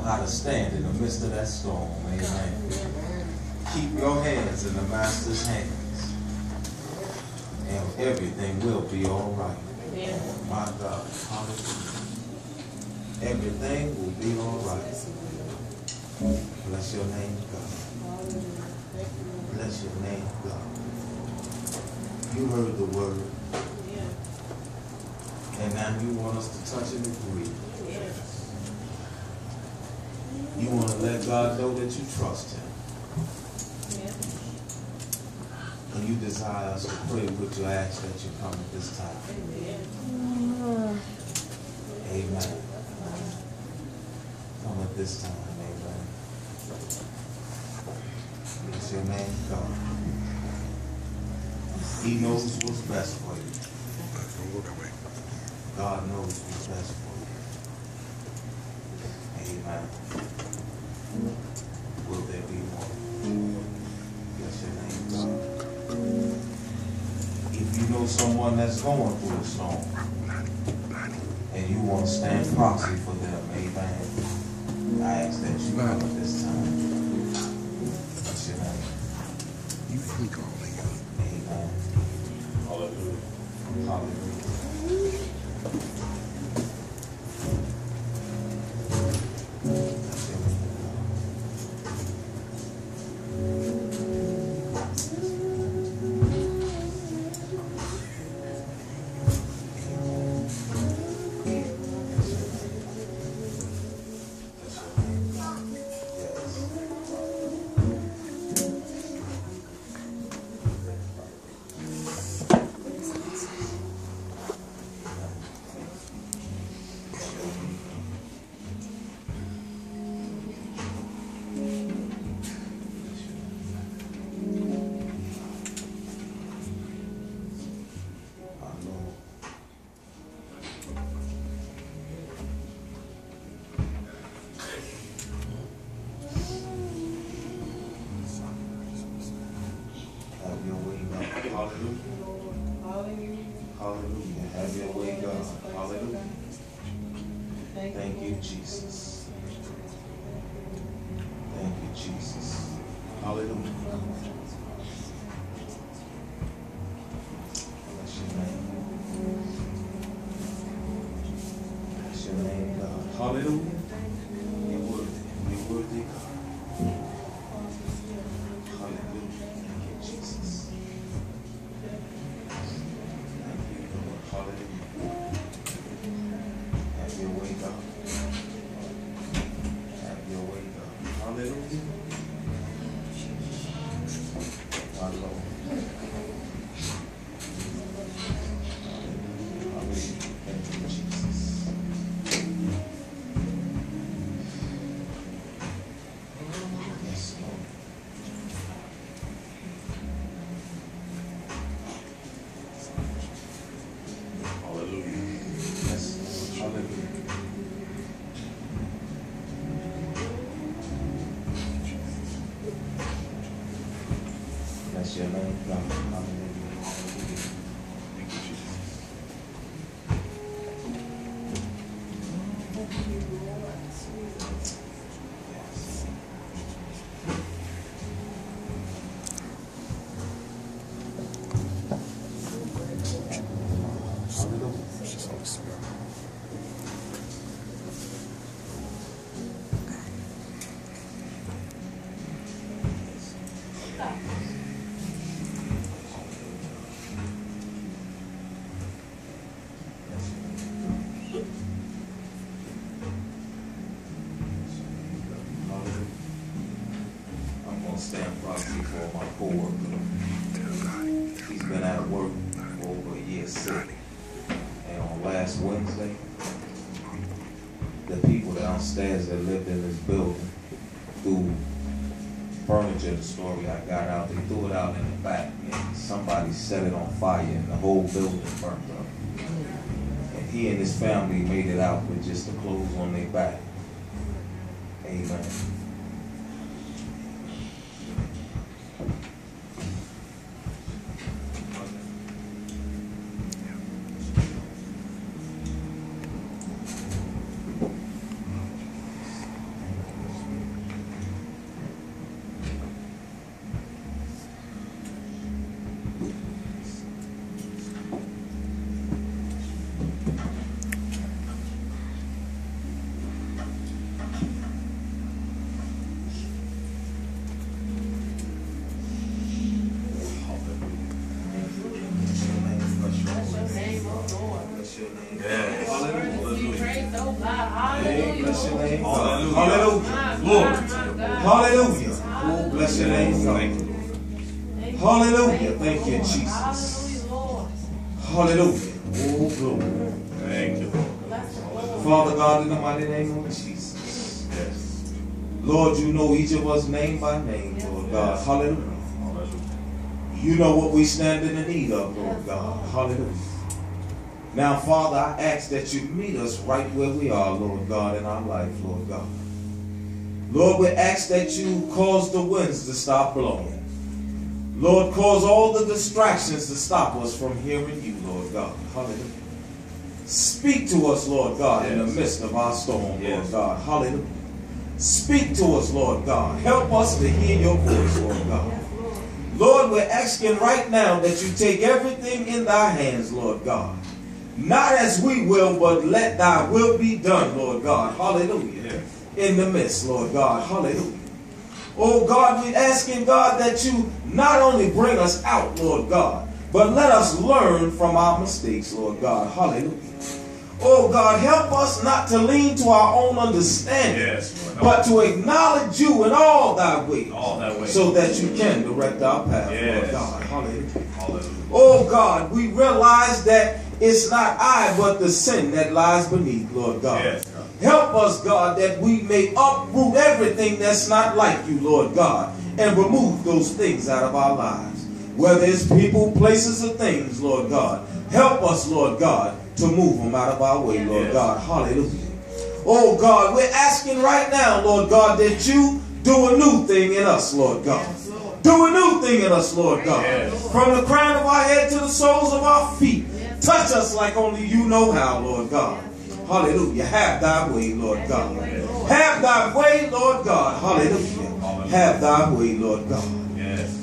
how to stand in the midst of that storm. Amen. Keep your hands in the Master's hands, and everything will be all right. My God, hallelujah. Everything will be all right. Bless your name, God. Bless your name, God. You heard the word. And now you want us to touch and agree. You want to let God know that you trust him. And you desire us to pray with you. I ask that you come at this time. Amen. Come at this time. Amen. Bless your name, God. He knows what's best for you. God knows what's best for you. Amen. Will there be more? Bless your name, God. If you know someone that's going through a storm and you want to stand proxy for them, amen, I ask that you come at this time. Bless your name. You think all of you. Amen. Hallelujah. Hallelujah. Hallelujah. Have your way, God. Hallelujah. Thank you, Jesus. Thank you, Jesus. Hallelujah. Bless your name. Bless your name, God. Hallelujah. You're worthy. You're worthy, God. Hallelujah. Thank you, Jesus. Hallelujah. Have your way, God. Have your way, God. Hallelujah. My Lord. Hallelujah. Hallelujah. Thank you, Jesus. Yes, Lord. Bless your name, God. Hallelujah. Thank you, Jesus. Yes. Stand proxy for my coworker. He's been out of work for over a year sick. And on last Wednesday, the people downstairs that lived in this building threw furniture, the story I got out, they threw it out in the back and somebody set it on fire and the whole building burned up. And he and his family made it out with just the clothes on their back. Amen. name, God. Hallelujah. Hallelujah. Hallelujah. Oh, bless your name, God. Hallelujah. Thank you, Jesus. Hallelujah. Oh, glory. Thank you. Father God, in the mighty name of Jesus. Yes. Lord, you know each of us name by name, Lord God. Hallelujah. Hallelujah. You know what we stand in the need of, Lord God. Hallelujah. Now, Father, I ask that you meet us right where we are, Lord God, in our life, Lord God. Lord, we ask that you cause the winds to stop blowing. Lord, cause all the distractions to stop us from hearing you, Lord God. Hallelujah. Speak to us, Lord God, in the midst of our storm, Lord God. Hallelujah. Speak to us, Lord God. Help us to hear your voice, Lord God. Lord, we're asking right now that you take everything in thy hands, Lord God. Not as we will, but let thy will be done, Lord God. Hallelujah. In the midst, Lord God. Hallelujah. Oh God, we're asking, God, that you not only bring us out, Lord God, but let us learn from our mistakes, Lord God. Hallelujah. Oh God, help us not to lean to our own understanding, but to acknowledge you in all thy ways, so that you can direct our path, Lord God. Hallelujah. Hallelujah. Oh God, we realize that it's not I, but the sin that lies beneath, Lord God. Help us, God, that we may uproot everything that's not like you, Lord God, and remove those things out of our lives. Whether it's people, places, or things, Lord God. Help us, Lord God, to move them out of our way, Lord God. Hallelujah. Oh God, we're asking right now, Lord God, that you do a new thing in us, Lord God. Do a new thing in us, Lord God. From the crown of our head to the soles of our feet. Touch us like only you know how, Lord God. Hallelujah. Have thy way, Lord God. Have thy way, Lord God. Hallelujah. Have thy way, Lord God.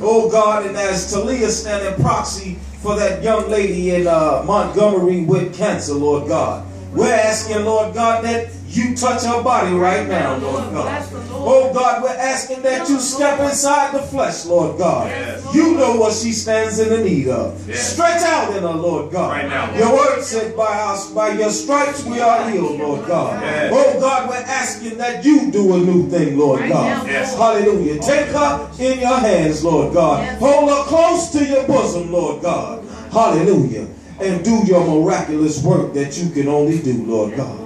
Oh God, and as Talia standing proxy for that young lady in Montgomery with cancer, Lord God, we're asking, Lord God, that you touch her body right now, Lord God. Oh God, we're asking that you step inside the flesh, Lord God. You know what she stands in the need of. Stretch out in her, Lord God. Your word said by your stripes we are healed, Lord God. Oh God, we're asking that you do a new thing, Lord God. Hallelujah. Take her in your hands, Lord God. Hold her close to your bosom, Lord God. Hallelujah. And do your miraculous work that you can only do, Lord God.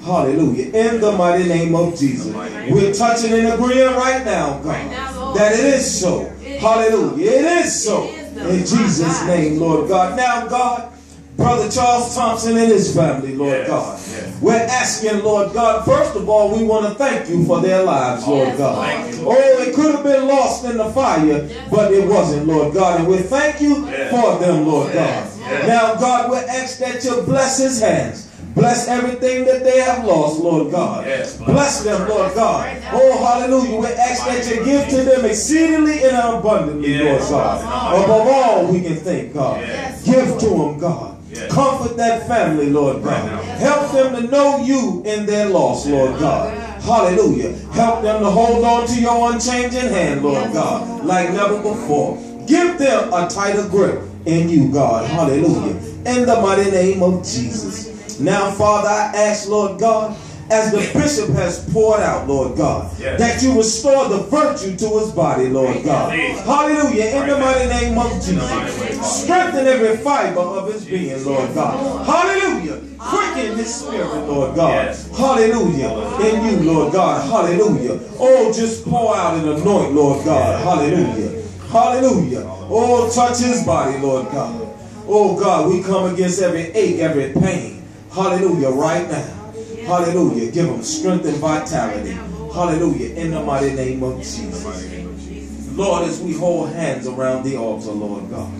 Hallelujah. In the mighty name of Jesus. We're touching and agreeing right now, God, that it is so. Hallelujah. It is so. In Jesus' name, Lord God. Now, God, Brother Charles Thompson and his family, Lord God. We're asking, Lord God, first of all, we want to thank you for their lives, Lord God. Oh, it could have been lost in the fire, but it wasn't, Lord God. And we thank you for them, Lord God. Now, God, we ask that you bless his hands. Bless everything that they have lost, Lord God. Bless them, Lord God. Oh, hallelujah. We ask that you give to them exceedingly and abundantly, Lord God. Above all we can think, God. Give to them, God. Comfort that family, Lord God. Help them to know you in their loss, Lord God. Hallelujah. Help them to hold on to your unchanging hand, Lord God, like never before. Give them a tighter grip in you, God. Hallelujah. In the mighty name of Jesus. Now, Father, I ask, Lord God, as the bishop has poured out, Lord God, that you restore the virtue to his body, Lord God. Hallelujah. In the mighty name of Jesus. Strengthen every fiber of his being, Lord God. Hallelujah. Quicken his spirit, Lord God. Hallelujah. In you, Lord God. Hallelujah. Oh, just pour out and anoint, Lord God. Hallelujah. Hallelujah. Oh, touch his body, Lord God. Oh, God, we come against every ache, every pain. Hallelujah, right now. Hallelujah. Give them strength and vitality. Hallelujah. In the mighty name of Jesus. Lord, as we hold hands around the altar, Lord God.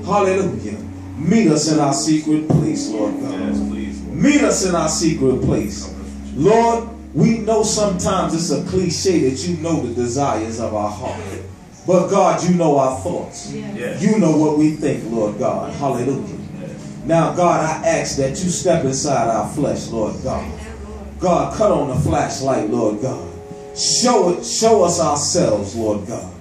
Hallelujah. Meet us in our secret place, Lord God. Meet us in our secret place. Lord, we know sometimes it's a cliche that you know the desires of our heart. But God, you know our thoughts. You know what we think, Lord God. Hallelujah. Now, God, I ask that you step inside our flesh, Lord God. God, cut on the flashlight, Lord God. Show us ourselves, Lord God.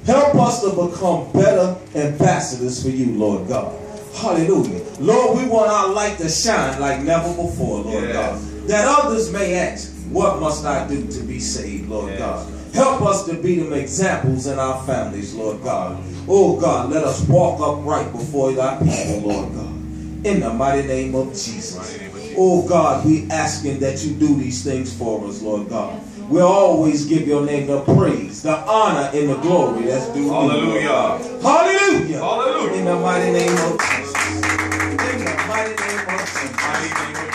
Help us to become better ambassadors for you, Lord God. Hallelujah. Lord, we want our light to shine like never before, Lord God. That others may ask, What must I do to be saved, Lord God? Help us to be them examples in our families, Lord God. Oh God, let us walk upright before thy people, Lord God. In the mighty name of Jesus. Oh God, we asking that you do these things for us, Lord God. We'll always give your name the praise, the honor, and the glory that's due. Hallelujah. Hallelujah. Hallelujah. In the mighty name of Jesus. In the mighty name of Jesus.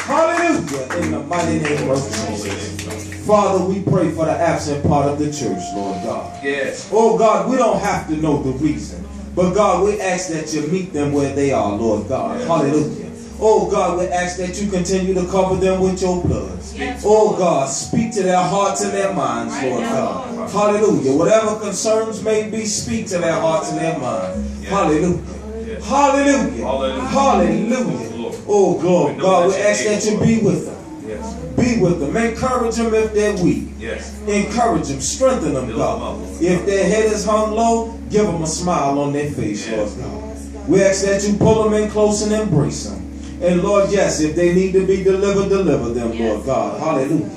Hallelujah. In the mighty name of Jesus. Father, we pray for the absent part of the church, Lord God. Yes. Oh God, we don't have to know the reason. But God, we ask that you meet them where they are, Lord God. Yes. Hallelujah. Oh God, we ask that you continue to cover them with your blood. Yes. Oh God, speak to their hearts and their minds, Lord God. Hallelujah. Whatever concerns may be, speak to their hearts and their minds. Yes. Hallelujah. Yes. Hallelujah. Hallelujah. Hallelujah. Oh glory. God, we ask that you be with them. Yes. Be with them. Encourage them if they're weak. Yes. Encourage them. Strengthen them, God. If their head is hung low, give them a smile on their face, Lord God. We ask that you pull them in close and embrace them. And Lord, yes, if they need to be delivered, deliver them, Lord God. Hallelujah.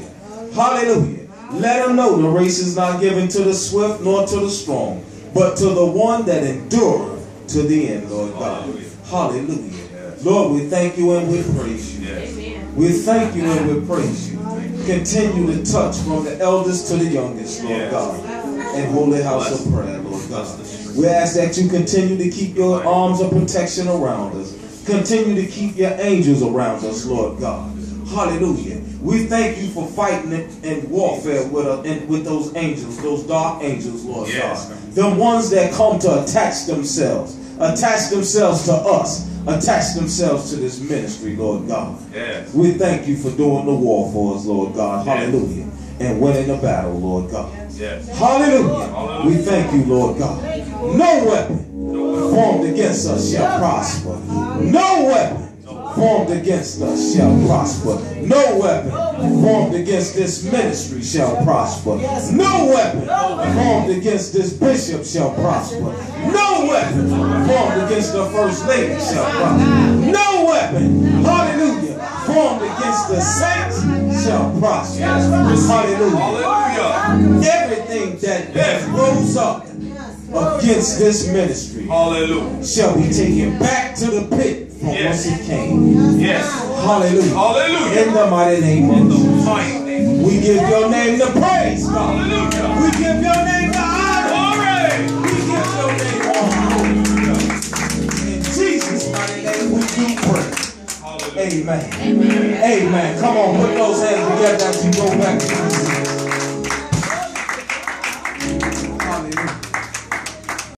Hallelujah. Let them know the race is not given to the swift nor to the strong, but to the one that endureth to the end, Lord God. Hallelujah. Lord, we thank you and we praise you. We thank you and we praise you. Continue to touch from the eldest to the youngest, Lord God, and Holy House of Prayer, Lord God. We ask that you continue to keep your arms of protection around us. Continue to keep your angels around us, Lord God. Hallelujah. We thank you for fighting in warfare with us and with those angels, those dark angels, Lord God. The ones that come to attach themselves to us, attach themselves to this ministry, Lord God. Yes. We thank you for doing the war for us, Lord God. Hallelujah. And winning the battle, Lord God. Yes. Hallelujah. Hallelujah. We thank you, Lord God. No weapon formed against us shall prosper. No weapon formed against us shall prosper. No weapon formed against this ministry shall prosper. No weapon formed against this bishop shall prosper. No weapon formed against the first lady shall prosper. No weapon, hallelujah, formed against the saints shall prosper. Hallelujah. Everything that rose up against this ministry, hallelujah, shall be taken back to the pit from whence it came. Yes. Hallelujah. Hallelujah. In the mighty name of Jesus. We give your name the praise, God. Hallelujah. We give your name the honor. Glory. We give your name all glory. In Jesus' mighty name we do pray. Amen. Amen. Amen. Come on, put those hands together as you go back to